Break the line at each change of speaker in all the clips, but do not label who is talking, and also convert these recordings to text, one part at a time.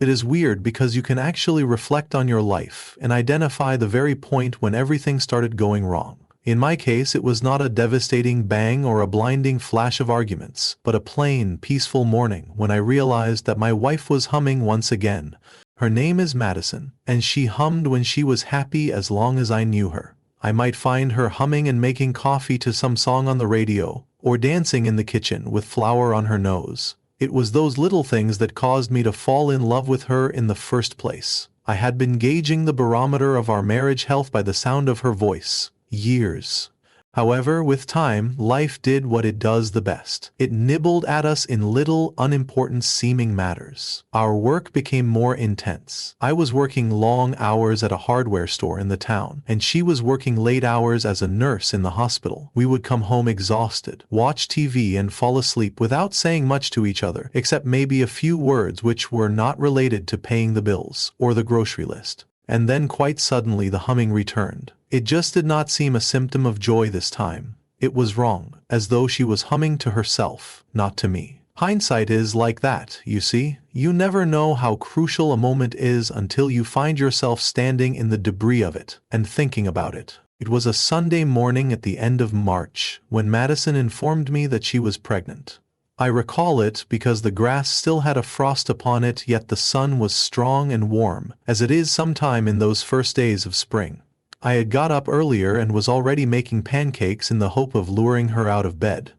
It is weird because you can actually reflect on your life and identify the very point when everything started going wrong. In my case, it was not a devastating bang or a blinding flash of arguments, but a plain, peaceful morning when I realized that my wife was humming once again. Her name is Madison, and she hummed when she was happy as long as I knew her. I might find her humming and making coffee to some song on the radio, or dancing in the kitchen with flour on her nose. It was those little things that caused me to fall in love with her in the first place. I had been gauging the barometer of our marriage health by the sound of her voice. Years. However, with time, life did what it does the best. It nibbled at us in little, unimportant seeming matters. Our work became more intense. I was working long hours at a hardware store in the town, and she was working late hours as a nurse in the hospital. We would come home exhausted, watch TV and fall asleep without saying much to each other, except maybe a few words which were not related to paying the bills or the grocery list. And then quite suddenly the humming returned. It just did not seem a symptom of joy this time. It was wrong, as though she was humming to herself, not to me. Hindsight is like that, you see. You never know how crucial a moment is until you find yourself standing in the debris of it and thinking about it. It was a Sunday morning at the end of March when Madison informed me that she was pregnant. I recall it because the grass still had a frost upon it, yet the sun was strong and warm, as it is sometime in those first days of spring. I had got up earlier and was already making pancakes in the hope of luring her out of bed.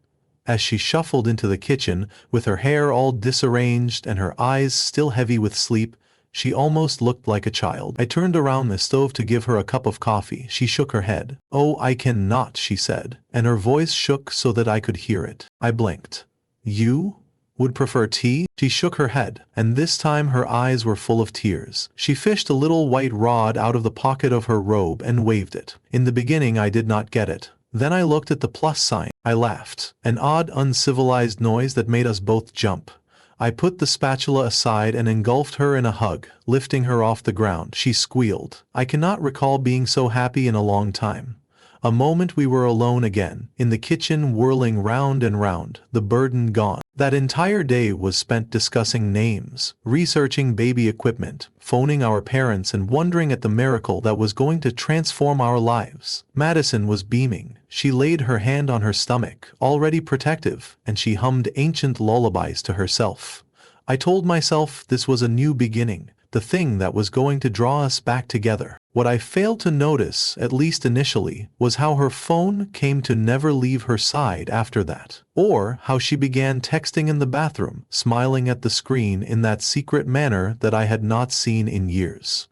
As she shuffled into the kitchen, with her hair all disarranged and her eyes still heavy with sleep, she almost looked like a child. I turned around the stove to give her a cup of coffee. She shook her head. "Oh, I cannot," she said, and her voice shook so that I could hear it. I blinked. "You would prefer tea?" She shook her head, and this time her eyes were full of tears. She fished a little white rod out of the pocket of her robe and waved it. In the beginning I did not get it. Then I looked at the plus sign. I laughed, an odd, uncivilized noise that made us both jump. I put the spatula aside and engulfed her in a hug, lifting her off the ground. She squealed. I cannot recall being so happy in a long time. A moment we were alone again, in the kitchen, whirling round and round, the burden gone. That entire day was spent discussing names, researching baby equipment, phoning our parents and wondering at the miracle that was going to transform our lives. Madison was beaming. She laid her hand on her stomach, already protective, and she hummed ancient lullabies to herself. I told myself this was a new beginning, the thing that was going to draw us back together. What I failed to notice, at least initially, was how her phone came to never leave her side after that. Or how she began texting in the bathroom, smiling at the screen in that secret manner that I had not seen in years.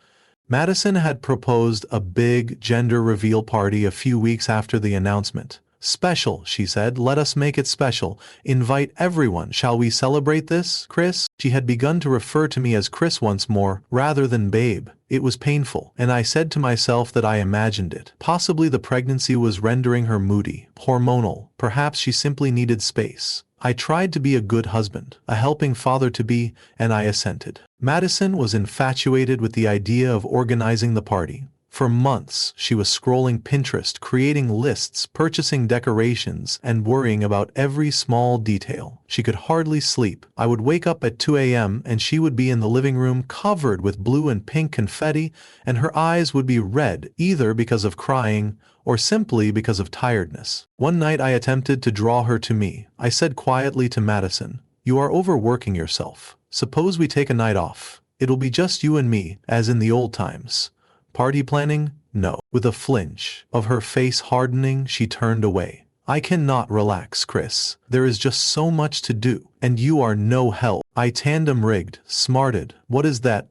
Madison had proposed a big gender reveal party a few weeks after the announcement. "Special," she said, "let us make it special. Invite everyone. Shall we celebrate this, Chris?" She had begun to refer to me as Chris once more, rather than babe. It was painful, and I said to myself that I imagined it. Possibly the pregnancy was rendering her moody, hormonal. Perhaps she simply needed space. I tried to be a good husband, a helping father-to-be, and I assented. Madison was infatuated with the idea of organizing the party. For months, she was scrolling Pinterest, creating lists, purchasing decorations, and worrying about every small detail. She could hardly sleep. I would wake up at 2 a.m. and she would be in the living room covered with blue and pink confetti, and her eyes would be red, either because of crying or simply because of tiredness. One night I attempted to draw her to me. I said quietly to Madison, "You are overworking yourself. Suppose we take a night off. It'll be just you and me, as in the old times. Party planning? No." With a flinch of her face hardening, she turned away. "I cannot relax, Chris. There is just so much to do, and you are no help." I tandem rigged, smarted. "What is that?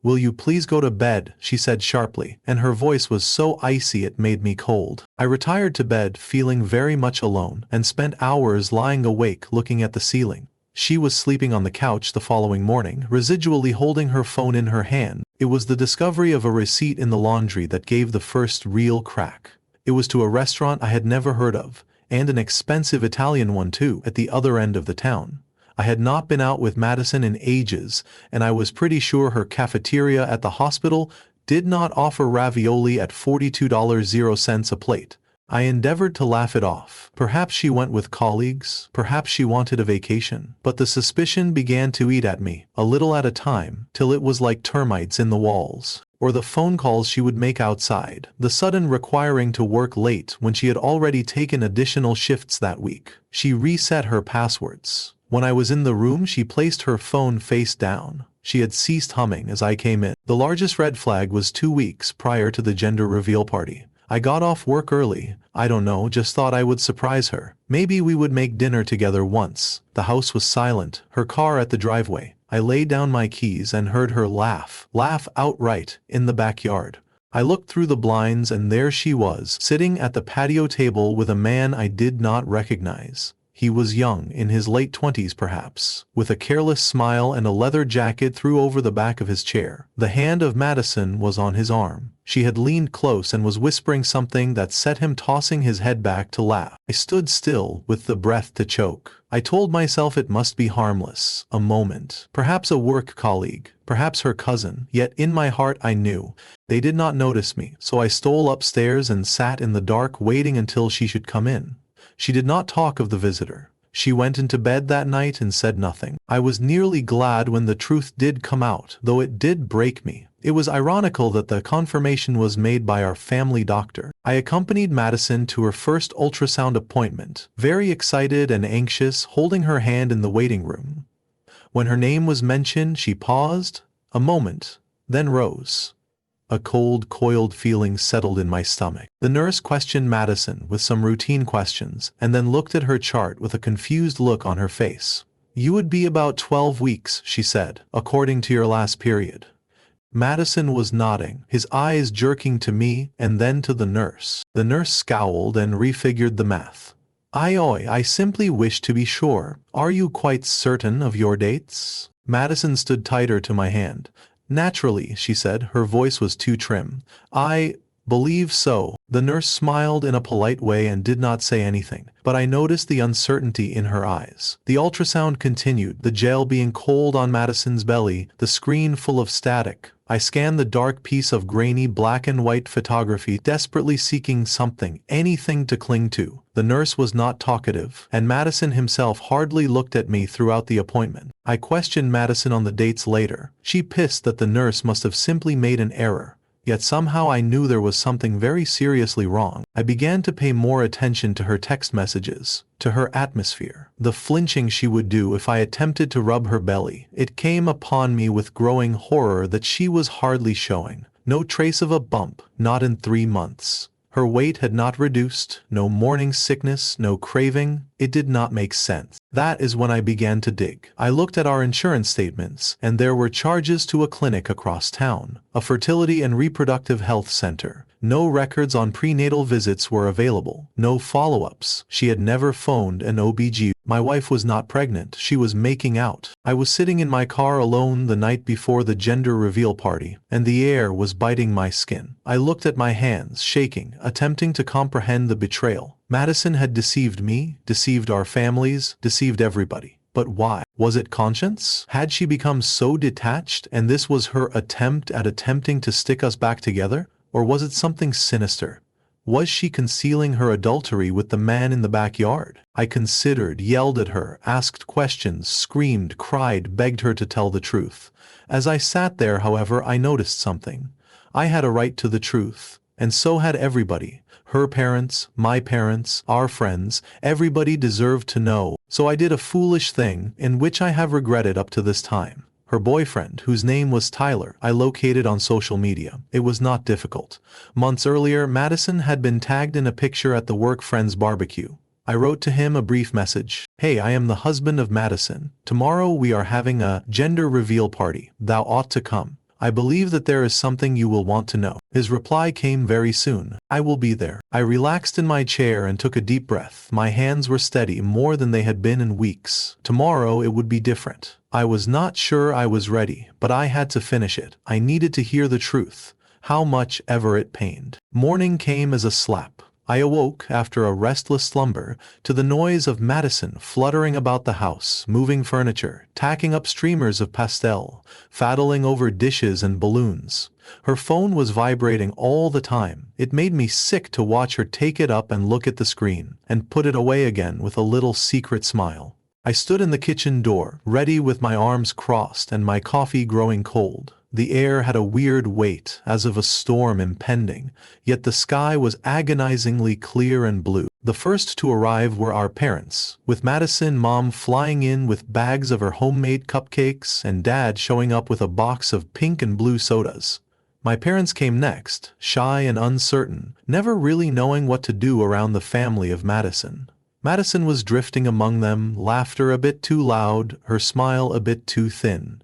Will you please go to bed?" she said sharply, and her voice was so icy it made me cold. I retired to bed feeling very much alone, and spent hours lying awake looking at the ceiling. She was sleeping on the couch the following morning, residually holding her phone in her hand. It was the discovery of a receipt in the laundry that gave the first real crack. It was to a restaurant I had never heard of, and an expensive Italian one too, at the other end of the town. I had not been out with Madison in ages, and I was pretty sure her cafeteria at the hospital did not offer ravioli at $42.00 a plate. I endeavored to laugh it off. Perhaps she went with colleagues, perhaps she wanted a vacation. But the suspicion began to eat at me, a little at a time, till it was like termites in the walls. Or the phone calls she would make outside, the sudden requiring to work late when she had already taken additional shifts that week. She reset her passwords. When I was in the room, she placed her phone face down. She had ceased humming as I came in. The largest red flag was 2 weeks prior to the gender reveal party. I got off work early. I don't know, just thought I would surprise her. Maybe we would make dinner together once. The house was silent, her car at the driveway. I laid down my keys and heard her laugh outright, in the backyard. I looked through the blinds and there she was, sitting at the patio table with a man I did not recognize. He was young, in his late 20s perhaps, with a careless smile and a leather jacket thrown over the back of his chair. The hand of Madison was on his arm. She had leaned close and was whispering something that set him tossing his head back to laugh. I stood still, with the breath to choke. I told myself it must be harmless, a moment, perhaps a work colleague, perhaps her cousin, yet in my heart I knew they did not notice me, so I stole upstairs and sat in the dark waiting until she should come in. She did not talk of the visitor. She went into bed that night and said nothing. I was nearly glad when the truth did come out, though it did break me. It was ironical that the confirmation was made by our family doctor. I accompanied Madison to her first ultrasound appointment, very excited and anxious, holding her hand in the waiting room. When her name was mentioned, she paused a moment, then rose. A cold, coiled feeling settled in my stomach. The nurse questioned Madison with some routine questions, and then looked at her chart with a confused look on her face. "You would be about 12 weeks, she said, according to your last period." Madison was nodding, his eyes jerking to me and then to the nurse. The nurse scowled and refigured the math. I simply wish to be sure. Are you quite certain of your dates?" Madison stood tighter to my hand. "Naturally," she said, her voice was too trim. "I believe so." The nurse smiled in a polite way and did not say anything, but I noticed the uncertainty in her eyes. The ultrasound continued, the gel being cold on Madison's belly, the screen full of static. I scanned the dark piece of grainy black and white photography, desperately seeking something, anything to cling to. The nurse was not talkative, and Madison himself hardly looked at me throughout the appointment. I questioned Madison on the dates later. She pissed that the nurse must have simply made an error. Yet somehow I knew there was something very seriously wrong. I began to pay more attention to her text messages, to her atmosphere, the flinching she would do if I attempted to rub her belly. It came upon me with growing horror that she was hardly showing. No trace of a bump, not in 3 months. Her weight had not reduced, no morning sickness, no craving. It did not make sense. That is when I began to dig. I looked at our insurance statements, and there were charges to a clinic across town, a fertility and reproductive health center. No records on prenatal visits were available, no follow-ups. She had never phoned an OBG. My wife was not pregnant, she was making out. I was sitting in my car alone the night before the gender reveal party, and the air was biting my skin. I looked at my hands, shaking, attempting to comprehend the betrayal. Madison had deceived me, deceived our families, deceived everybody. But why? Was it conscience? Had she become so detached, and this was her attempt at attempting to stick us back together? Or was it something sinister? Was she concealing her adultery with the man in the backyard? I considered, yelled at her, asked questions, screamed, cried, begged her to tell the truth. As I sat there, however, I noticed something. I had a right to the truth, and so had everybody. Her parents, my parents, our friends, everybody deserved to know. So I did a foolish thing, in which I have regretted up to this time. Her boyfriend, whose name was Tyler, I located on social media. It was not difficult. Months earlier, Madison had been tagged in a picture at the work friend's barbecue. I wrote to him a brief message. "Hey, I am the husband of Madison. Tomorrow we are having a gender reveal party. Thou ought to come. I believe that there is something you will want to know." His reply came very soon. "I will be there." I relaxed in my chair and took a deep breath. My hands were steady, more than they had been in weeks. Tomorrow it would be different. I was not sure I was ready, but I had to finish it. I needed to hear the truth, how much ever it pained. Morning came as a slap. I awoke, after a restless slumber, to the noise of Madison fluttering about the house, moving furniture, tacking up streamers of pastel, faddling over dishes and balloons. Her phone was vibrating all the time. It made me sick to watch her take it up and look at the screen, and put it away again with a little secret smile. I stood in the kitchen door, ready with my arms crossed and my coffee growing cold. The air had a weird weight, as of a storm impending, yet the sky was agonizingly clear and blue. The first to arrive were our parents, with Madison Mom flying in with bags of her homemade cupcakes and Dad showing up with a box of pink and blue sodas. My parents came next, shy and uncertain, never really knowing what to do around the family of Madison. Madison was drifting among them, laughter a bit too loud, her smile a bit too thin.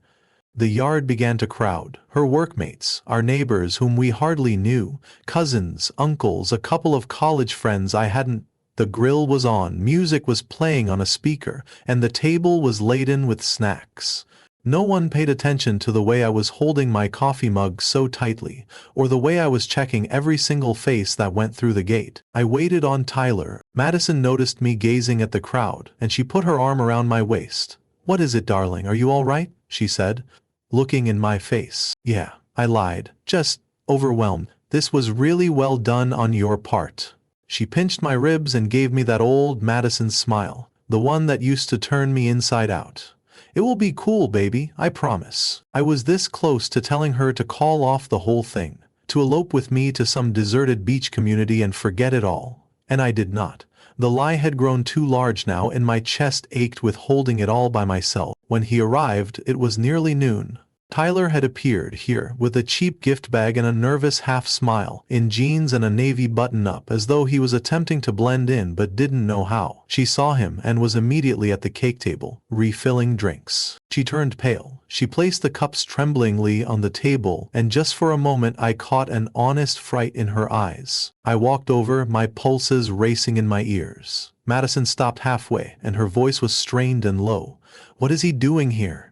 The yard began to crowd, her workmates, our neighbors whom we hardly knew, cousins, uncles, a couple of college friends I hadn't. The grill was on, music was playing on a speaker, and the table was laden with snacks. No one paid attention to the way I was holding my coffee mug so tightly, or the way I was checking every single face that went through the gate. I waited on Tyler. Madison noticed me gazing at the crowd, and she put her arm around my waist. "What is it, darling? Are you all right?" she said, looking in my face. "Yeah," I lied, just overwhelmed. "This was really well done on your part." She pinched my ribs and gave me that old Madison smile, the one that used to turn me inside out. "It will be cool, baby, I promise." I was this close to telling her to call off the whole thing, to elope with me to some deserted beach community and forget it all. And I did not. The lie had grown too large now, and my chest ached with holding it all by myself. When he arrived, it was nearly noon. Tyler had appeared here with a cheap gift bag and a nervous half-smile, in jeans and a navy button-up, as though he was attempting to blend in but didn't know how. She saw him and was immediately at the cake table, refilling drinks. She turned pale. She placed the cups tremblingly on the table, and just for a moment I caught an honest fright in her eyes. I walked over, my pulses racing in my ears. Madison stopped halfway, and her voice was strained and low. "What is he doing here?"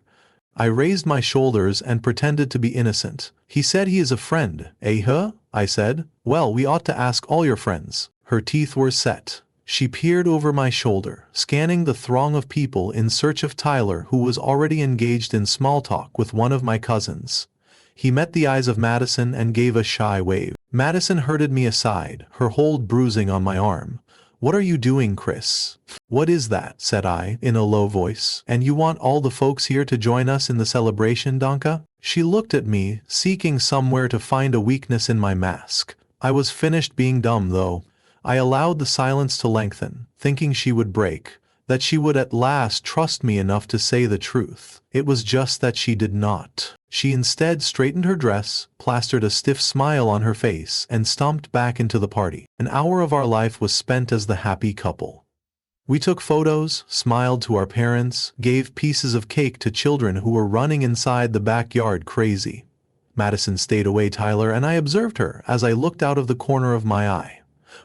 I raised my shoulders and pretended to be innocent. "He said he is a friend, eh huh?" I said. "Well, we ought to ask all your friends." Her teeth were set. She peered over my shoulder, scanning the throng of people in search of Tyler, who was already engaged in small talk with one of my cousins. He met the eyes of Madison and gave a shy wave. Madison herded me aside, her hold bruising on my arm. "What are you doing, Chris?" "What is that?" said I, in a low voice. "And you want all the folks here to join us in the celebration, Danka?" She looked at me, seeking somewhere to find a weakness in my mask. I was finished being dumb, though. I allowed the silence to lengthen, thinking she would break, that she would at last trust me enough to say the truth. It was just that she did not. She instead straightened her dress, plastered a stiff smile on her face, and stomped back into the party. An hour of our life was spent as the happy couple. We took photos, smiled to our parents, gave pieces of cake to children who were running inside the backyard crazy. Madison stayed away Tyler, and I observed her as I looked out of the corner of my eye.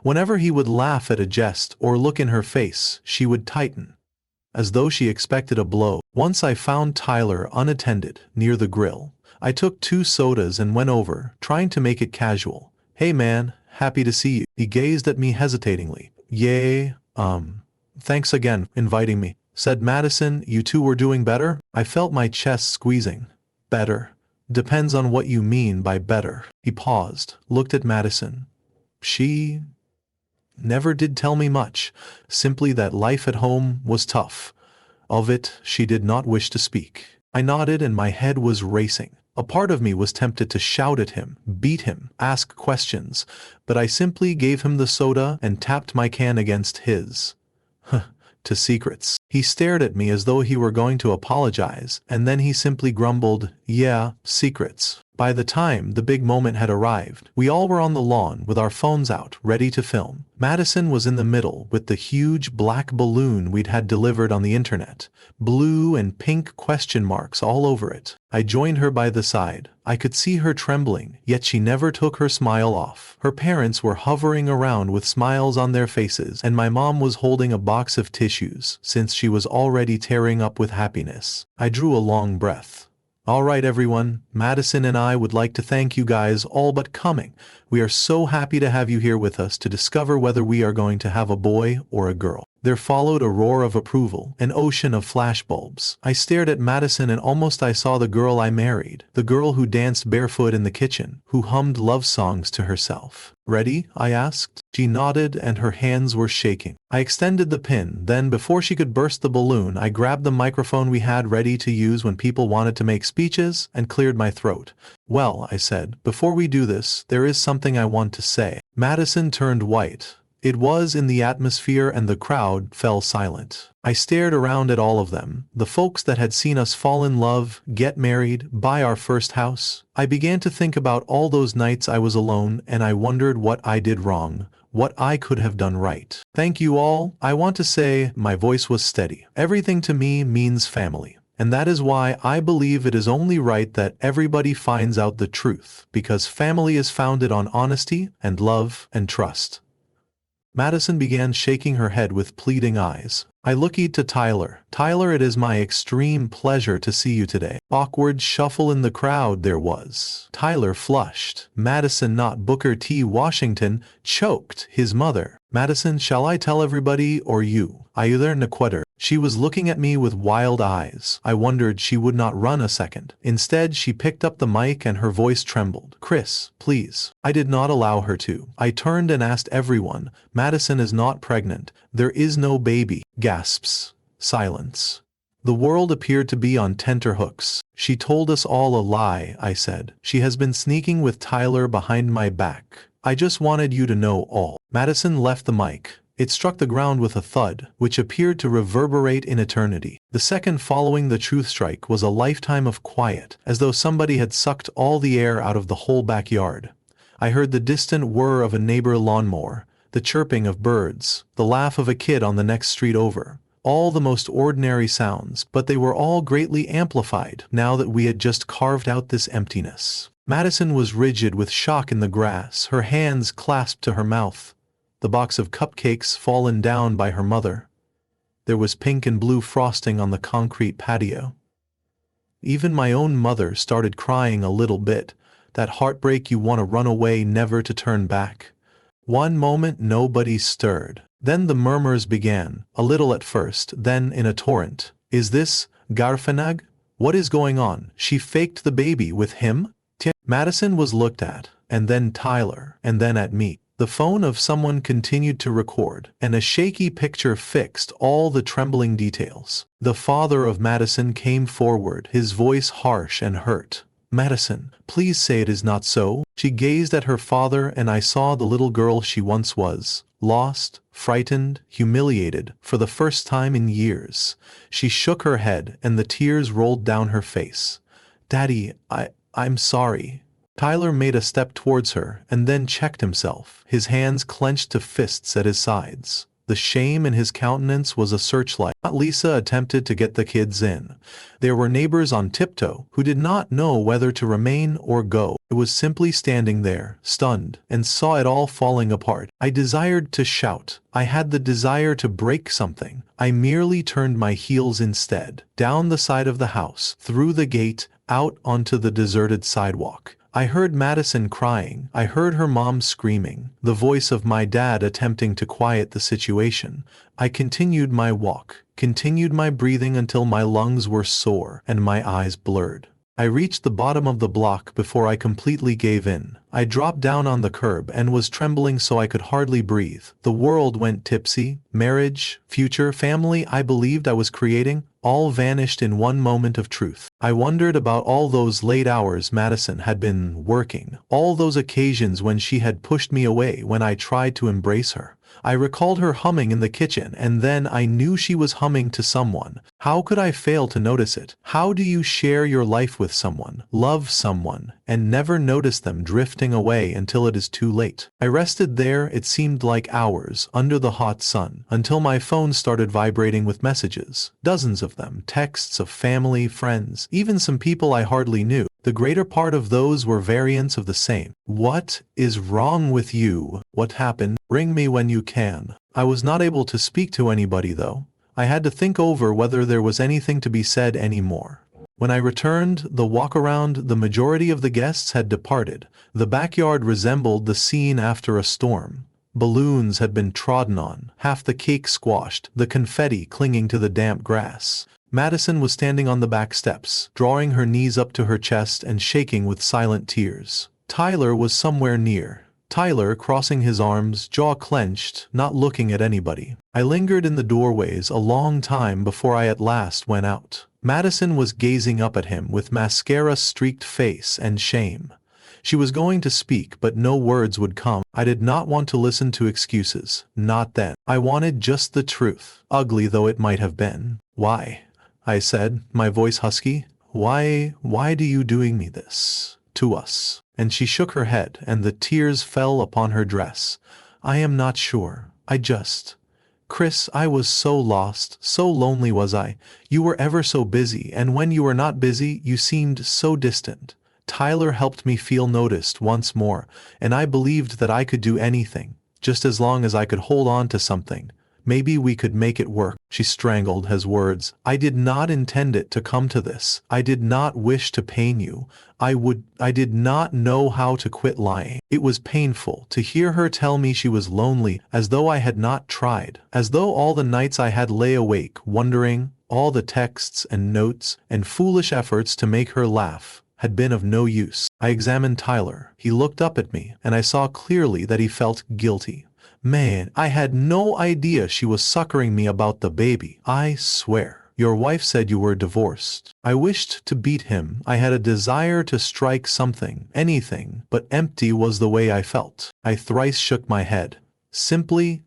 Whenever he would laugh at a jest or look in her face, she would tighten, as though she expected a blow. Once I found Tyler unattended, near the grill. I took 2 sodas and went over, trying to make it casual. "Hey man, happy to see you." He gazed at me hesitatingly. "Yay, thanks again for inviting me," said Madison. "You two were doing better?" I felt my chest squeezing. "Better? Depends on what you mean by better." He paused, looked at Madison. She never did tell me much, simply that life at home was tough. Of it, she did not wish to speak. I nodded and my head was racing. A part of me was tempted to shout at him, beat him, ask questions, but I simply gave him the soda and tapped my can against his. To secrets. He stared at me as though he were going to apologize, and then he simply grumbled, "Yeah, secrets." By the time the big moment had arrived, we all were on the lawn with our phones out, ready to film. Madison was in the middle with the huge black balloon we'd had delivered on the internet, blue and pink question marks all over it. I joined her by the side. I could see her trembling, yet she never took her smile off. Her parents were hovering around with smiles on their faces, and my mom was holding a box of tissues, since she was already tearing up with happiness. I drew a long breath. Alright everyone, Madison and I would like to thank you guys all but coming. We are so happy to have you here with us to discover whether we are going to have a boy or a girl. There followed a roar of approval, an ocean of flashbulbs. I stared at Madison and almost I saw the girl I married, the girl who danced barefoot in the kitchen, who hummed love songs to herself. Ready? I asked. She nodded and her hands were shaking. I extended the pin, then before she could burst the balloon, I grabbed the microphone we had ready to use when people wanted to make speeches and cleared my throat. Well, I said, before we do this, there is something I want to say. Madison turned white. It was in the atmosphere and the crowd fell silent. I stared around at all of them, the folks that had seen us fall in love, get married, buy our first house. I began to think about all those nights I was alone and I wondered what I did wrong, what I could have done right. Thank you all. I want to say, my voice was steady. Everything to me means family. And that is why I believe it is only right that everybody finds out the truth, because family is founded on honesty and love and trust. Madison began shaking her head with pleading eyes. I looked to Tyler. Tyler, it is my extreme pleasure to see you today. Awkward shuffle in the crowd there was. Tyler flushed. Madison, not Booker T. Washington, choked. His mother. Madison, shall I tell everybody or you? I either Naquetter. She was looking at me with wild eyes. I wondered she would not run a second. Instead, she picked up the mic and her voice trembled. Chris, please. I did not allow her to. I turned and asked everyone, Madison is not pregnant. There is no baby. Gasps. Silence. The world appeared to be on tenterhooks. She told us all a lie, I said. She has been sneaking with Tyler behind my back. I just wanted you to know all. Madison left the mic. It struck the ground with a thud, which appeared to reverberate in eternity. The second following the truth strike was a lifetime of quiet, as though somebody had sucked all the air out of the whole backyard. I heard the distant whir of a neighbor lawnmower, the chirping of birds, the laugh of a kid on the next street over. All the most ordinary sounds, but they were all greatly amplified now that we had just carved out this emptiness. Madison was rigid with shock in the grass, her hands clasped to her mouth. The box of cupcakes fallen down by her mother. There was pink and blue frosting on the concrete patio. Even my own mother started crying a little bit, that heartbreak you want to run away never to turn back. One moment nobody stirred. Then the murmurs began, a little at first, then in a torrent. Is this Garfanag? What is going on? She faked the baby with him? Madison was looked at, and then Tyler, and then at me. The phone of someone continued to record, and a shaky picture fixed all the trembling details. The father of Madison came forward, his voice harsh and hurt. Madison, please say it is not so. She gazed at her father and I saw the little girl she once was. Lost, frightened, humiliated, for the first time in years. She shook her head and the tears rolled down her face. Daddy, I'm sorry. Tyler made a step towards her and then checked himself, his hands clenched to fists at his sides. The shame in his countenance was a searchlight. Lisa attempted to get the kids in. There were neighbors on tiptoe who did not know whether to remain or go. I was simply standing there, stunned, and saw it all falling apart. I desired to shout. I had the desire to break something. I merely turned my heels instead, down the side of the house, through the gate, out onto the deserted sidewalk. I heard Madison crying. I heard her mom screaming, the voice of my dad attempting to quiet the situation. I continued my walk, continued my breathing until my lungs were sore and my eyes blurred. I reached the bottom of the block before I completely gave in. I dropped down on the curb and was trembling so I could hardly breathe. The world went tipsy. Marriage, future, family I believed I was creating, all vanished in one moment of truth. I wondered about all those late hours Madison had been working, all those occasions when she had pushed me away when I tried to embrace her. I recalled her humming in the kitchen and then I knew she was humming to someone. How could I fail to notice it? How do you share your life with someone, love someone, and never notice them drifting away until it is too late? I rested there, it seemed like hours, under the hot sun, until my phone started vibrating with messages. Dozens of them, texts of family, friends, even some people I hardly knew. The greater part of those were variants of the same. What is wrong with you? What happened? Ring me when you can. I was not able to speak to anybody though. I had to think over whether there was anything to be said anymore. When I returned, the walk-around, the majority of the guests had departed. The backyard resembled the scene after a storm. Balloons had been trodden on, half the cake squashed, the confetti clinging to the damp grass. Madison was standing on the back steps, drawing her knees up to her chest and shaking with silent tears. Tyler was somewhere near. Tyler, crossing his arms, jaw clenched, not looking at anybody. I lingered in the doorways a long time before I at last went out. Madison was gazing up at him with mascara-streaked face and shame. She was going to speak, but no words would come. I did not want to listen to excuses. Not then. I wanted just the truth, ugly though it might have been. "Why?" I said, my voice husky. Why do you doing me this? To us?" And she shook her head, and the tears fell upon her dress. "I am not sure. Chris, I was so lost, so lonely was I. You were ever so busy, and when you were not busy, you seemed so distant." Tyler helped me feel noticed once more, and I believed that I could do anything, just as long as I could hold on to something. Maybe we could make it work. She strangled his words. "I did not intend it to come to this. I did not wish to pain you. I did not know how to quit lying." It was painful to hear her tell me she was lonely, as though I had not tried, as though all the nights I had lay awake, wondering, all the texts and notes and foolish efforts to make her laugh, had been of no use. I examined Tyler. He looked up at me, and I saw clearly that he felt guilty. "Man, I had no idea she was suckering me about the baby. I swear. Your wife said you were divorced." I wished to beat him. I had a desire to strike something, anything, but empty was the way I felt. I thrice shook my head. Simply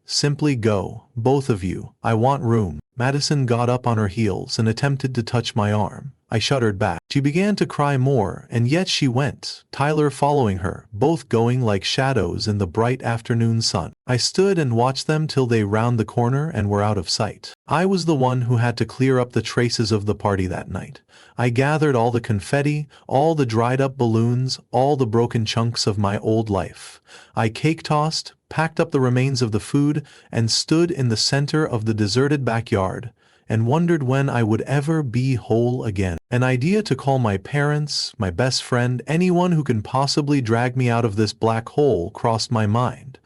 go, both of you. I want room." Madison got up on her heels and attempted to touch my arm. I shuddered back. She began to cry more, and yet she went, Tyler following her, both going like shadows in the bright afternoon sun. I stood and watched them till they round the corner and were out of sight. I was the one who had to clear up the traces of the party that night. I gathered all the confetti, all the dried-up balloons, all the broken chunks of my old life. I cake-tossed, packed up the remains of the food, and stood in the center of the deserted backyard, and wondered when I would ever be whole again. An idea to call my parents, my best friend, anyone who can possibly drag me out of this black hole crossed my mind.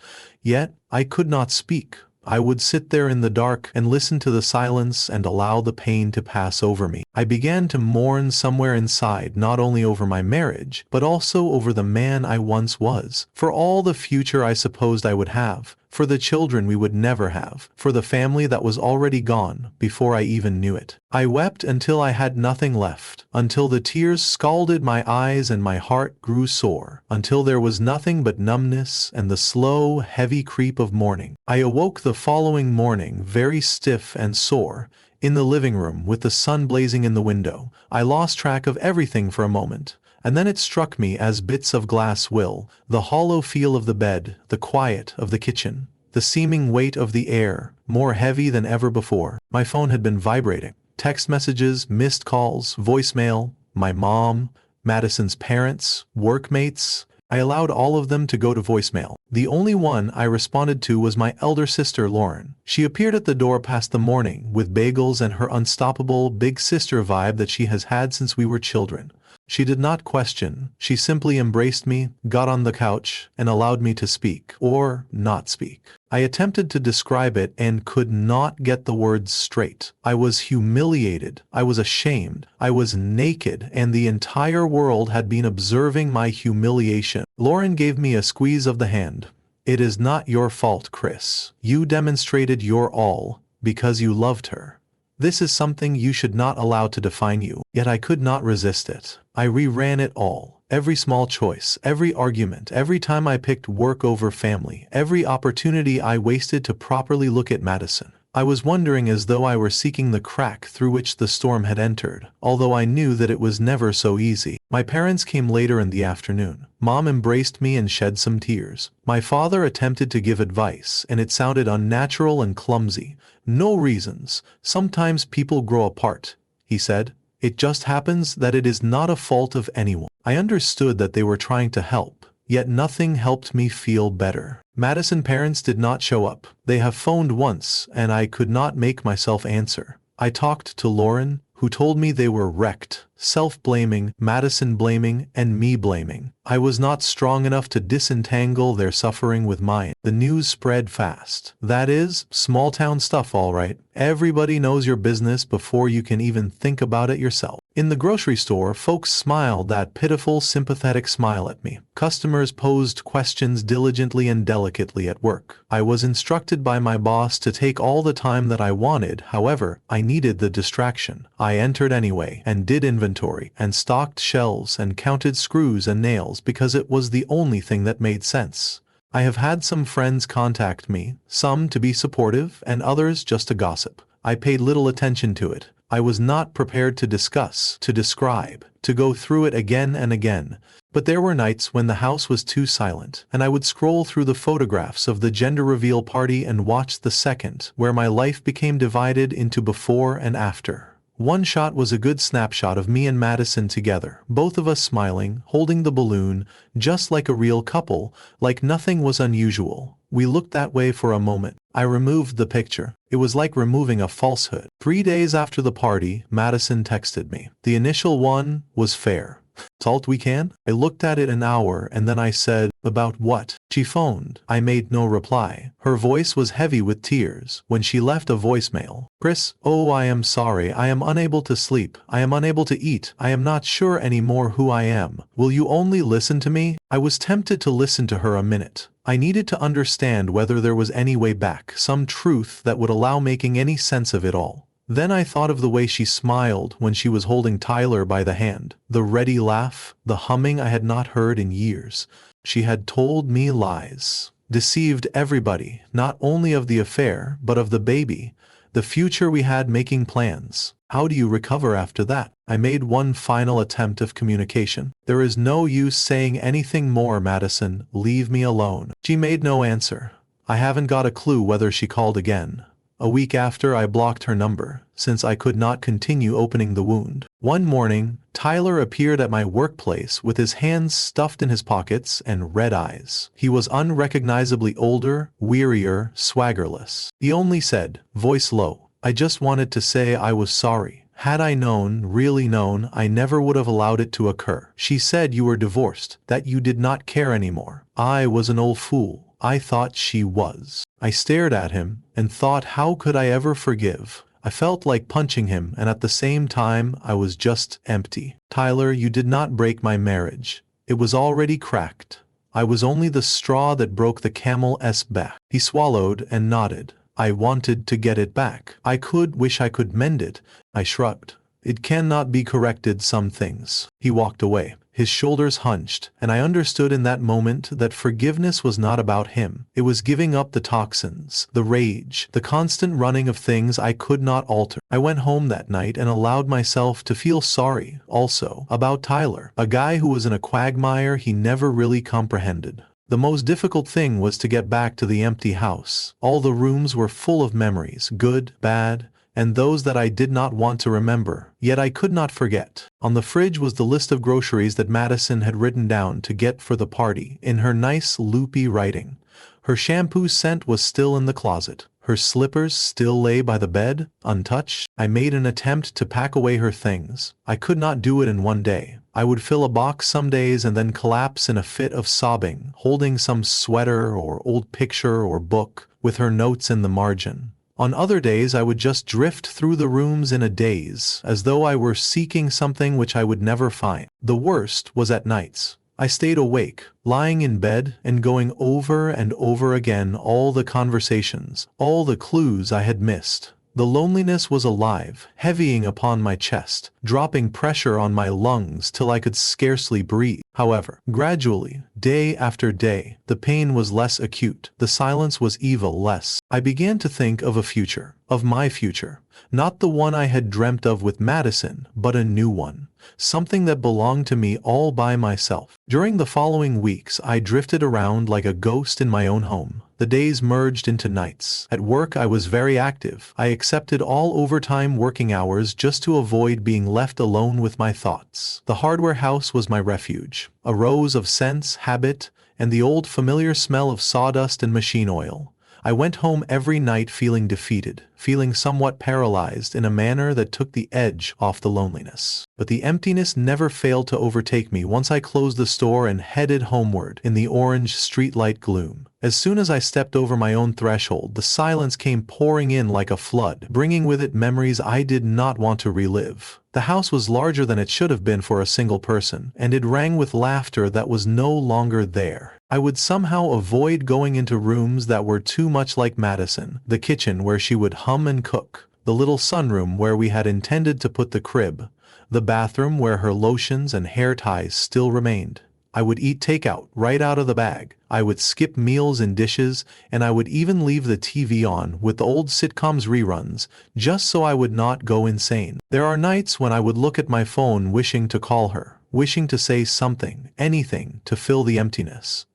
Yet I could not speak. I would sit there in the dark and listen to the silence and allow the pain to pass over me. I began to mourn somewhere inside, not only over my marriage, but also over the man I once was, for all the future I supposed I would have, for the children we would never have, for the family that was already gone before I even knew it. I wept until I had nothing left, until the tears scalded my eyes and my heart grew sore, until there was nothing but numbness and the slow, heavy creep of morning. I awoke the following morning very stiff and sore, in the living room with the sun blazing in the window. I lost track of everything for a moment. And then it struck me, as bits of glass will, the hollow feel of the bed, the quiet of the kitchen, the seeming weight of the air, more heavy than ever before. My phone had been vibrating. Text messages, missed calls, voicemail, my mom, Madison's parents, workmates. I allowed all of them to go to voicemail. The only one I responded to was my elder sister Lauren. She appeared at the door past the morning, with bagels and her unstoppable big sister vibe that she has had since we were children. She did not question. She simply embraced me, got on the couch, and allowed me to speak, or not speak. I attempted to describe it and could not get the words straight. I was humiliated. I was ashamed. I was naked, and the entire world had been observing my humiliation. Lauren gave me a squeeze of the hand. "It is not your fault, Chris. You demonstrated your all because you loved her. This is something you should not allow to define you." Yet I could not resist it. I reran it all. Every small choice, every argument, every time I picked work over family, every opportunity I wasted to properly look at Madison. I was wondering as though I were seeking the crack through which the storm had entered, although I knew that it was never so easy. My parents came later in the afternoon. Mom embraced me and shed some tears. My father attempted to give advice, and it sounded unnatural and clumsy. "No reasons. Sometimes people grow apart," he said. "It just happens that it is not a fault of anyone." I understood that they were trying to help, yet nothing helped me feel better. Madison's parents did not show up. They have phoned once, and I could not make myself answer. I talked to Lauren, who told me they were wrecked, self-blaming, Madison blaming, and me blaming. I was not strong enough to disentangle their suffering with mine. The news spread fast. That is, small-town stuff, all right. Everybody knows your business before you can even think about it yourself. In the grocery store, folks smiled that pitiful, sympathetic smile at me. Customers posed questions diligently and delicately at work. I was instructed by my boss to take all the time that I wanted, however, I needed the distraction. I entered anyway, and did inventory, and stocked shelves, and counted screws and nails because it was the only thing that made sense. I have had some friends contact me, some to be supportive, and others just to gossip. I paid little attention to it. I was not prepared to discuss, to describe, to go through it again and again. But there were nights when the house was too silent, and I would scroll through the photographs of the gender reveal party and watch the second, where my life became divided into before and after. One shot was a good snapshot of me and Madison together, both of us smiling, holding the balloon, just like a real couple, like nothing was unusual. We looked that way for a moment. I removed the picture. It was like removing a falsehood. 3 days after the party, Madison texted me. The initial one was fair. Salt we can? I looked at it an hour and then I said, about what? She phoned. I made no reply. Her voice was heavy with tears. When she left a voicemail, Chris, oh, I am sorry. I am unable to sleep. I am unable to eat. I am not sure anymore who I am. Will you only listen to me? I was tempted to listen to her a minute. I needed to understand whether there was any way back, some truth that would allow making any sense of it all. Then I thought of the way she smiled when she was holding Tyler by the hand, the ready laugh, the humming I had not heard in years. She had told me lies, deceived everybody, not only of the affair, but of the baby, the future we had making plans. How do you recover after that? I made one final attempt of communication. There is no use saying anything more, Madison. Leave me alone. She made no answer. I haven't got a clue whether she called again. A week after, I blocked her number, since I could not continue opening the wound. One morning, Tyler appeared at my workplace with his hands stuffed in his pockets and red eyes. He was unrecognizably older, wearier, swaggerless. He only said, voice low, I just wanted to say I was sorry. Had I known, really known, I never would have allowed it to occur. She said you were divorced, that you did not care anymore. I was an old fool. I thought she was. I stared at him and thought, how could I ever forgive? I felt like punching him, and at the same time I was just empty. Tyler, you did not break my marriage. It was already cracked. I was only the straw that broke the camel's back. He swallowed and nodded. I wanted to get it back. I wish I could mend it. I shrugged. It cannot be corrected, some things. He walked away. His shoulders hunched, and I understood in that moment that forgiveness was not about him. It was giving up the toxins, the rage, the constant running of things I could not alter. I went home that night and allowed myself to feel sorry, also, about Tyler, a guy who was in a quagmire he never really comprehended. The most difficult thing was to get back to the empty house. All the rooms were full of memories, good, bad, and those that I did not want to remember, yet I could not forget. On the fridge was the list of groceries that Madison had written down to get for the party, in her nice, loopy writing. Her shampoo scent was still in the closet. Her slippers still lay by the bed, untouched. I made an attempt to pack away her things. I could not do it in one day. I would fill a box some days and then collapse in a fit of sobbing, holding some sweater or old picture or book, with her notes in the margin. On other days I would just drift through the rooms in a daze, as though I were seeking something which I would never find. The worst was at nights. I stayed awake, lying in bed and going over and over again all the conversations, all the clues I had missed. The loneliness was alive, heavying upon my chest, dropping pressure on my lungs till I could scarcely breathe. However, gradually, day after day, the pain was less acute, the silence was evil less. I began to think of a future, of my future, not the one I had dreamt of with Madison, but a new one, something that belonged to me all by myself. During the following weeks, I drifted around like a ghost in my own home. The days merged into nights. At work I was very active. I accepted all overtime working hours just to avoid being left alone with my thoughts. The hardware house was my refuge, a rose of sense, habit, and the old familiar smell of sawdust and machine oil. I went home every night feeling defeated, feeling somewhat paralyzed in a manner that took the edge off the loneliness. But the emptiness never failed to overtake me once I closed the store and headed homeward in the orange streetlight gloom. As soon as I stepped over my own threshold, the silence came pouring in like a flood, bringing with it memories I did not want to relive. The house was larger than it should have been for a single person, and it rang with laughter that was no longer there. I would somehow avoid going into rooms that were too much like Madison, the kitchen where she would hum and cook, the little sunroom where we had intended to put the crib, the bathroom where her lotions and hair ties still remained. I would eat takeout right out of the bag. I would skip meals in dishes, and I would even leave the TV on with the old sitcoms reruns, just so I would not go insane. There are nights when I would look at my phone wishing to call her, wishing to say something, anything, to fill the emptiness.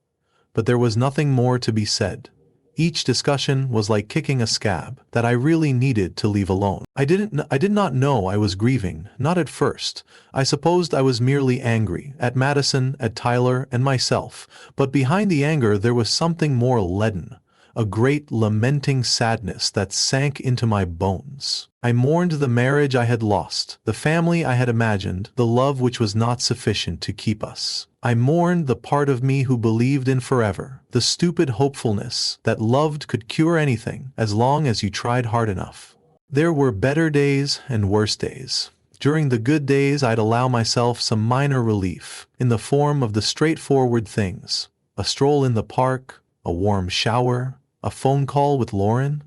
But there was nothing more to be said. Each discussion was like kicking a scab that I really needed to leave alone. I did not know I was grieving, not at first. I supposed I was merely angry, at Madison, at Tyler, and myself. But behind the anger there was something more leaden, a great lamenting sadness that sank into my bones. I mourned the marriage I had lost, the family I had imagined, the love which was not sufficient to keep us. I mourned the part of me who believed in forever, the stupid hopefulness that loved could cure anything as long as you tried hard enough. There were better days and worse days. During the good days I'd allow myself some minor relief, in the form of the straightforward things: a stroll in the park, a warm shower, a phone call with Lauren.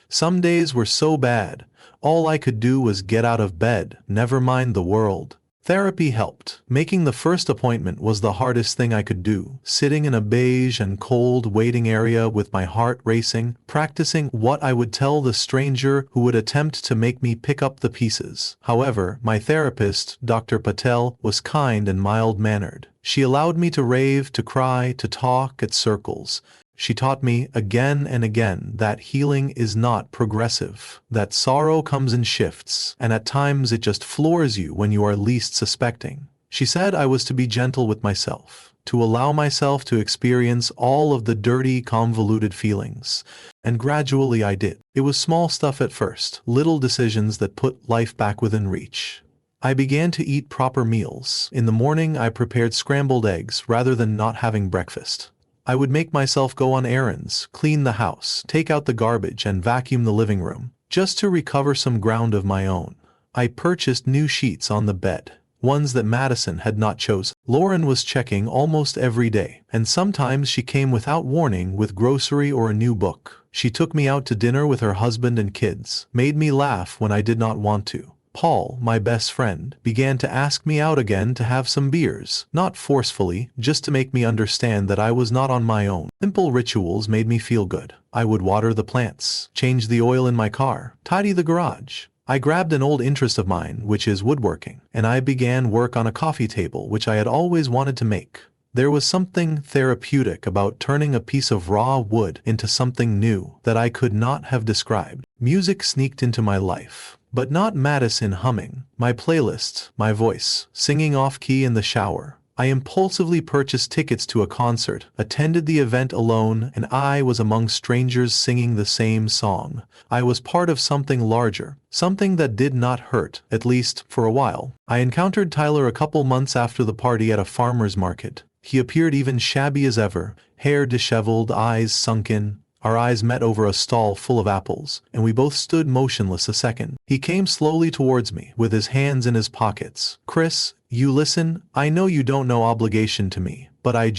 Some days were so bad, all I could do was get out of bed, never mind the world. Therapy helped. Making the first appointment was the hardest thing I could do. Sitting in a beige and cold waiting area with my heart racing, practicing what I would tell the stranger who would attempt to make me pick up the pieces. However, my therapist, Dr. Patel, was kind and mild-mannered. She allowed me to rave, to cry, to talk at circles. She taught me again and again that healing is not progressive, that sorrow comes in shifts, and at times it just floors you when you are least suspecting. She said I was to be gentle with myself, to allow myself to experience all of the dirty, convoluted feelings, and gradually I did. It was small stuff at first, little decisions that put life back within reach. I began to eat proper meals. In the morning I prepared scrambled eggs rather than not having breakfast. I would make myself go on errands, clean the house, take out the garbage, and vacuum the living room, just to recover some ground of my own. I purchased new sheets on the bed, ones that Madison had not chosen. Lauren was checking almost every day, and sometimes she came without warning with grocery or a new book. She took me out to dinner with her husband and kids, made me laugh when I did not want to. Paul, my best friend, began to ask me out again to have some beers, not forcefully, just to make me understand that I was not on my own. Simple rituals made me feel good. I would water the plants, change the oil in my car, tidy the garage. I grabbed an old interest of mine, which is woodworking, and I began work on a coffee table which I had always wanted to make. There was something therapeutic about turning a piece of raw wood into something new that I could not have described. Music sneaked into my life. But not Madison humming, my playlists, my voice, singing off-key in the shower. I impulsively purchased tickets to a concert, attended the event alone, and I was among strangers singing the same song. I was part of something larger, something that did not hurt, at least for a while. I encountered Tyler a couple months after the party at a farmer's market. He appeared even shabby as ever, hair disheveled, eyes sunken. Our eyes met over a stall full of apples, and we both stood motionless a second. He came slowly towards me, with his hands in his pockets. "Chris, you listen, I know you don't know obligation to me, but I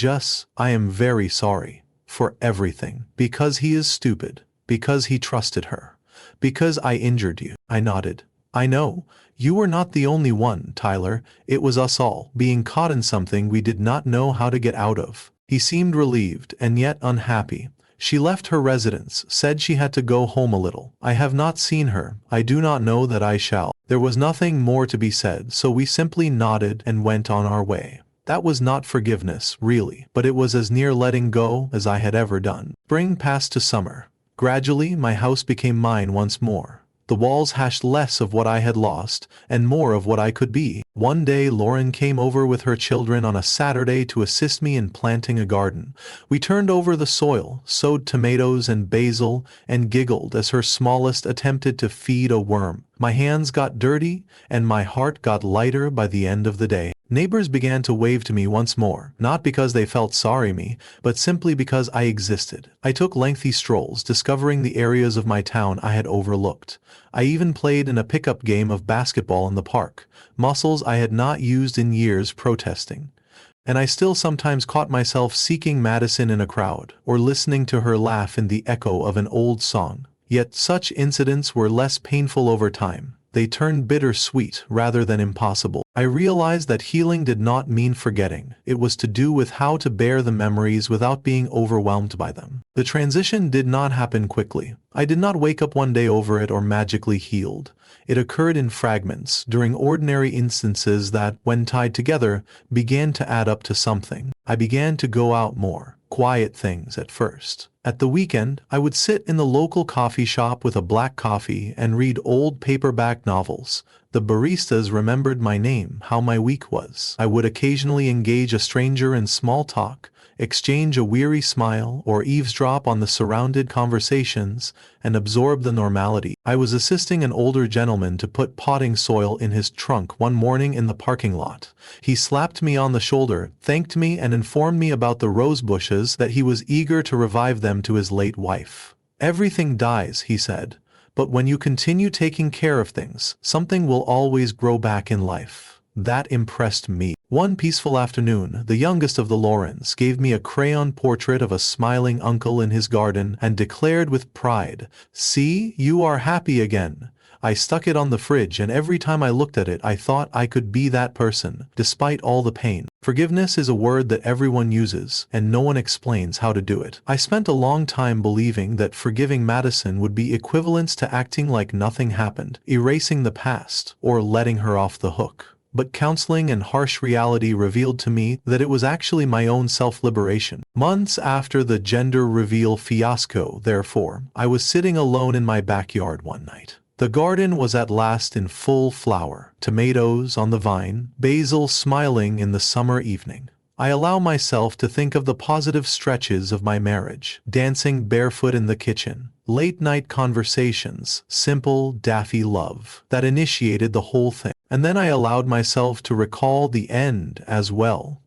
am very sorry. For everything. Because he is stupid. Because he trusted her. Because I injured you." I nodded. "I know. You were not the only one, Tyler. It was us all, being caught in something we did not know how to get out of." He seemed relieved, and yet unhappy. She left her residence, said she had to go home a little. I have not seen her. I do not know that I shall. There was nothing more to be said, so we simply nodded and went on our way. That was not forgiveness, really, but it was as near letting go as I had ever done. Spring passed to summer. Gradually, my house became mine once more. The walls hashed less of what I had lost, and more of what I could be. One day Lauren came over with her children on a Saturday to assist me in planting a garden. We turned over the soil, sowed tomatoes and basil, and giggled as her smallest attempted to feed a worm. My hands got dirty, and my heart got lighter by the end of the day. Neighbors began to wave to me once more, not because they felt sorry me, but simply because I existed. I took lengthy strolls, discovering the areas of my town I had overlooked. I even played in a pickup game of basketball in the park, muscles I had not used in years protesting. And I still sometimes caught myself seeking Madison in a crowd, or listening to her laugh in the echo of an old song. Yet such incidents were less painful over time. They turned bittersweet rather than impossible. I realized that healing did not mean forgetting. It was to do with how to bear the memories without being overwhelmed by them. The transition did not happen quickly. I did not wake up one day over it or magically healed. It occurred in fragments, during ordinary instances that, when tied together, began to add up to something. I began to go out more. Quiet things at first. At the weekend, I would sit in the local coffee shop with a black coffee and read old paperback novels. The baristas remembered my name, how my week was. I would occasionally engage a stranger in small talk, exchange a weary smile, or eavesdrop on the surrounded conversations, and absorb the normality. I was assisting an older gentleman to put potting soil in his trunk one morning in the parking lot. He slapped me on the shoulder, thanked me, and informed me about the rose bushes, that he was eager to revive them to his late wife. "Everything dies," he said, "but when you continue taking care of things, something will always grow back in life." That impressed me. One peaceful afternoon, the youngest of the Laurens gave me a crayon portrait of a smiling uncle in his garden and declared with pride, "See, you are happy again." I stuck it on the fridge, and every time I looked at it I thought I could be that person, despite all the pain. Forgiveness is a word that everyone uses, and no one explains how to do it. I spent a long time believing that forgiving Madison would be equivalent to acting like nothing happened, erasing the past, or letting her off the hook. But counseling and harsh reality revealed to me that it was actually my own self-liberation. Months after the gender reveal fiasco, therefore, I was sitting alone in my backyard one night. The garden was at last in full flower, tomatoes on the vine, basil smiling in the summer evening. I allow myself to think of the positive stretches of my marriage, dancing barefoot in the kitchen, late-night conversations, simple, daffy love, that initiated the whole thing. And then I allowed myself to recall the end as well.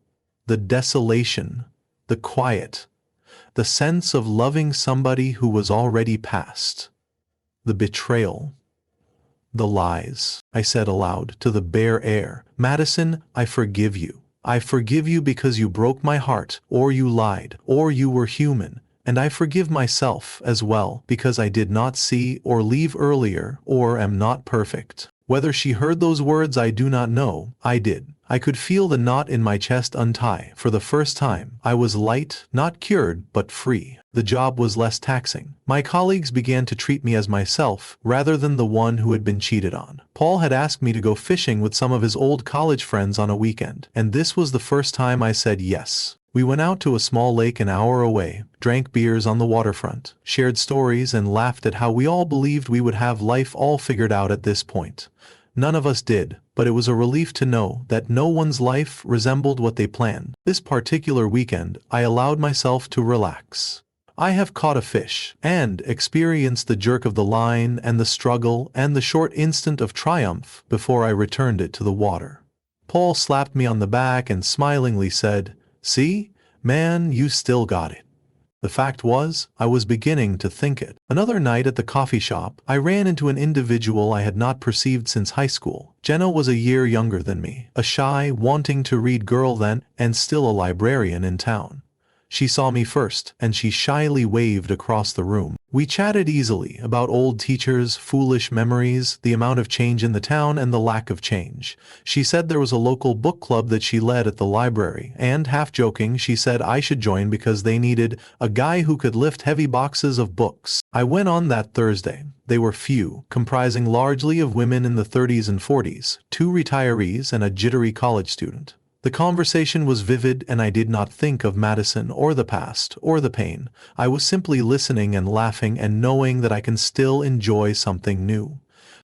The desolation, the quiet, the sense of loving somebody who was already past. The betrayal. The lies. I said aloud to the bare air, "Madison, I forgive you. I forgive you because you broke my heart, or you lied, or you were human. And I forgive myself as well, because I did not see or leave earlier, or am not perfect." Whether she heard those words I do not know. I did. I could feel the knot in my chest untie. For the first time, I was light, not cured, but free. The job was less taxing. My colleagues began to treat me as myself, rather than the one who had been cheated on. Paul had asked me to go fishing with some of his old college friends on a weekend, and this was the first time I said yes. We went out to a small lake an hour away, drank beers on the waterfront, shared stories, and laughed at how we all believed we would have life all figured out at this point. None of us did, but it was a relief to know that no one's life resembled what they planned. This particular weekend, I allowed myself to relax. I have caught a fish, and experienced the jerk of the line and the struggle and the short instant of triumph before I returned it to the water. Paul slapped me on the back and smilingly said, "See, man, you still got it." The fact was, I was beginning to think it. Another night at the coffee shop, I ran into an individual I had not perceived since high school. Jenna was a year younger than me, a shy, wanting to read girl then, and still a librarian in town. She saw me first, and she shyly waved across the room. We chatted easily about old teachers, foolish memories, the amount of change in the town, and the lack of change. She said there was a local book club that she led at the library, and, half-joking, she said I should join because they needed a guy who could lift heavy boxes of books. I went on that Thursday. They were few, comprising largely of women in the 30s and 40s, 2 retirees and a jittery college student. The conversation was vivid, and I did not think of Madison or the past or the pain. I was simply listening and laughing and knowing that I can still enjoy something new.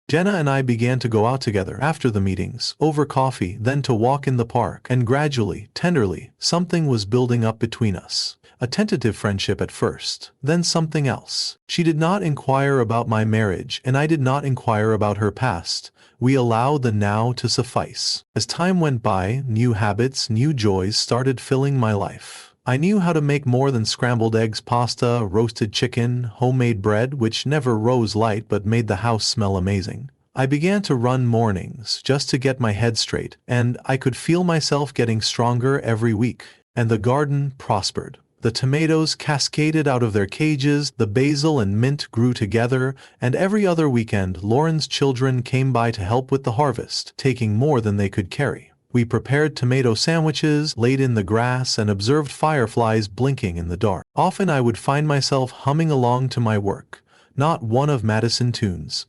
Jenna and I began to go out together after the meetings, over coffee, then to walk in the park, and gradually, tenderly, something was building up between us. A tentative friendship at first, then something else. She did not inquire about my marriage, and I did not inquire about her past. We allowed the now to suffice. As time went by, new habits, new joys started filling my life. I knew how to make more than scrambled eggs, pasta, roasted chicken, homemade bread, which never rose light but made the house smell amazing. I began to run mornings just to get my head straight, and I could feel myself getting stronger every week. And the garden prospered. The tomatoes cascaded out of their cages, the basil and mint grew together, and every other weekend Lauren's children came by to help with the harvest, taking more than they could carry. We prepared tomato sandwiches, laid in the grass, and observed fireflies blinking in the dark. Often I would find myself humming along to my work, not one of Madison tunes.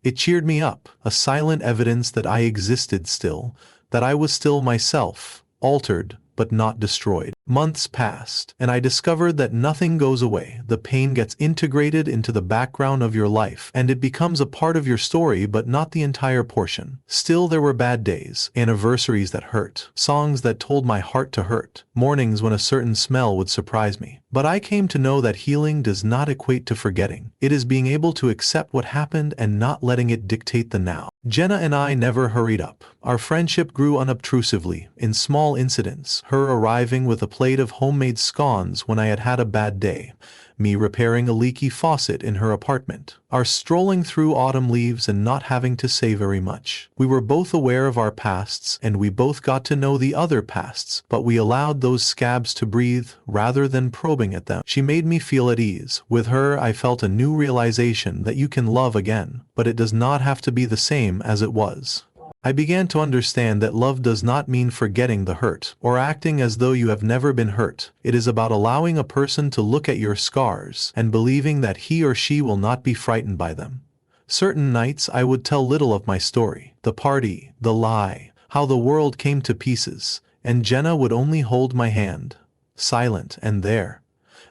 It cheered me up, a silent evidence that I existed still, that I was still myself, altered, but not destroyed. Months passed, and I discovered that nothing goes away. The pain gets integrated into the background of your life, and it becomes a part of your story but not the entire portion. Still, there were bad days, anniversaries that hurt, songs that told my heart to hurt, mornings when a certain smell would surprise me. But I came to know that healing does not equate to forgetting. It is being able to accept what happened and not letting it dictate the now. Jenna and I never hurried up. Our friendship grew unobtrusively, in small incidents, her arriving with a plate of homemade scones when I had had a bad day, me repairing a leaky faucet in her apartment, our strolling through autumn leaves and not having to say very much. We were both aware of our pasts, and we both got to know the other pasts, but we allowed those scabs to breathe rather than probing at them. She made me feel at ease. With her, I felt a new realization that you can love again, but it does not have to be the same as it was. I began to understand that love does not mean forgetting the hurt, or acting as though you have never been hurt. It is about allowing a person to look at your scars, and believing that he or she will not be frightened by them. Certain nights I would tell little of my story, the party, the lie, how the world came to pieces, and Jenna would only hold my hand, silent and there.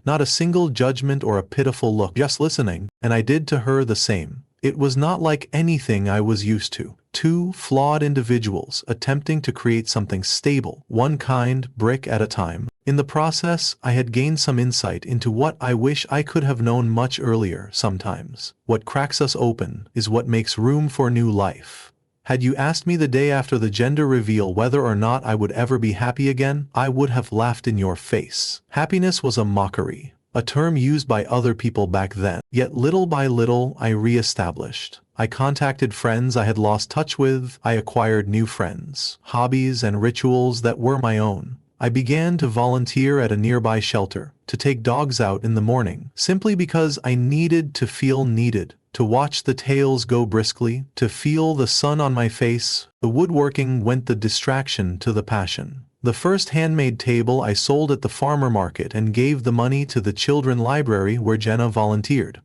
Not a single judgment or a pitiful look, just listening, and I did to her the same. It was not like anything I was used to. Two flawed individuals attempting to create something stable, one kind, brick at a time. In the process, I had gained some insight into what I wish I could have known much earlier. Sometimes, what cracks us open is what makes room for new life. Had you asked me the day after the gender reveal whether or not I would ever be happy again, I would have laughed in your face. Happiness was a mockery, a term used by other people back then. Yet little by little, I re-established. I contacted friends I had lost touch with. I acquired new friends, hobbies, and rituals that were my own. I began to volunteer at a nearby shelter, to take dogs out in the morning, simply because I needed to feel needed, to watch the tails go briskly, to feel the sun on my face. The woodworking went the distraction to the passion. The first handmade table I sold at the farmer market and gave the money to the children library where Jenna volunteered.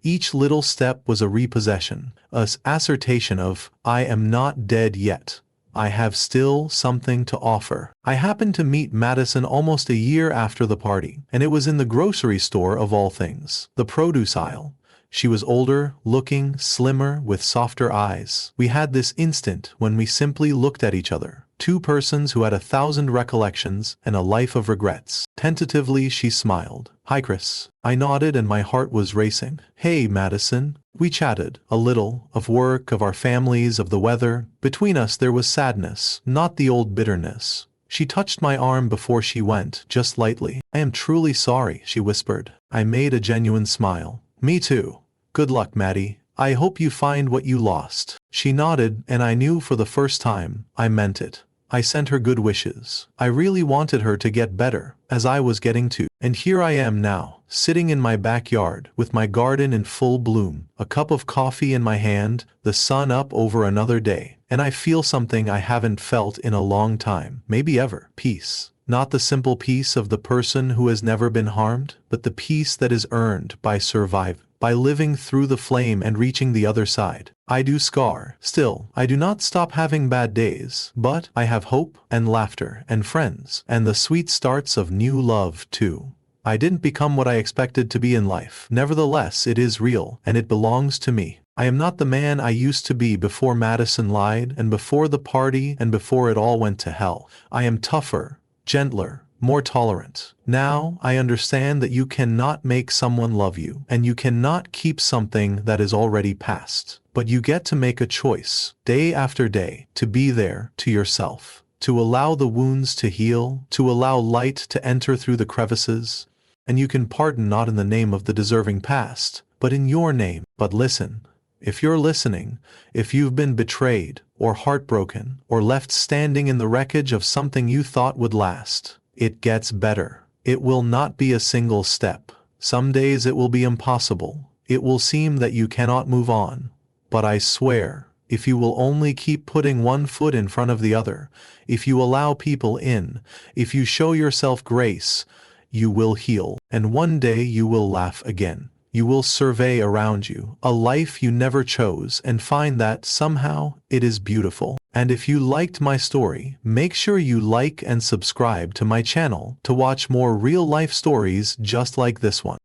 Each little step was a repossession, an assertion of, I am not dead yet. I have still something to offer. I happened to meet Madison almost a year after the party, and it was in the grocery store of all things, the produce aisle. She was older, looking, slimmer, with softer eyes. We had this instant when we simply looked at each other. Two persons who had 1,000 recollections and a life of regrets. Tentatively, she smiled. Hi, Chris. I nodded and my heart was racing. Hey, Madison. We chatted, a little, of work, of our families, of the weather. Between us there was sadness, not the old bitterness. She touched my arm before she went, just lightly. I am truly sorry, she whispered. I made a genuine smile. Me too. Good luck, Maddie. I hope you find what you lost. She nodded, and I knew for the first time, I meant it. I sent her good wishes. I really wanted her to get better, as I was getting to. And here I am now, sitting in my backyard, with my garden in full bloom, a cup of coffee in my hand, the sun up over another day. And I feel something I haven't felt in a long time, maybe ever. Peace. Not the simple peace of the person who has never been harmed, but the peace that is earned by surviving, by living through the flame and reaching the other side. I do scar. Still, I do not stop having bad days, but I have hope and laughter and friends and the sweet starts of new love too. I didn't become what I expected to be in life. Nevertheless, it is real, and it belongs to me. I am not the man I used to be before Madison lied, and before the party, and before it all went to hell. I am tougher, gentler, more tolerant. Now, I understand that you cannot make someone love you, and you cannot keep something that is already past. But you get to make a choice, day after day, to be there, to yourself, to allow the wounds to heal, to allow light to enter through the crevices. And you can pardon not in the name of the deserving past, but in your name. But listen. If you're listening, if you've been betrayed, or heartbroken, or left standing in the wreckage of something you thought would last, it gets better. It will not be a single step. Some days it will be impossible. It will seem that you cannot move on. But I swear, if you will only keep putting one foot in front of the other, if you allow people in, if you show yourself grace, you will heal, and one day you will laugh again. You will survey around you a life you never chose and find that somehow it is beautiful. And if you liked my story, make sure you like and subscribe to my channel to watch more real life stories just like this one.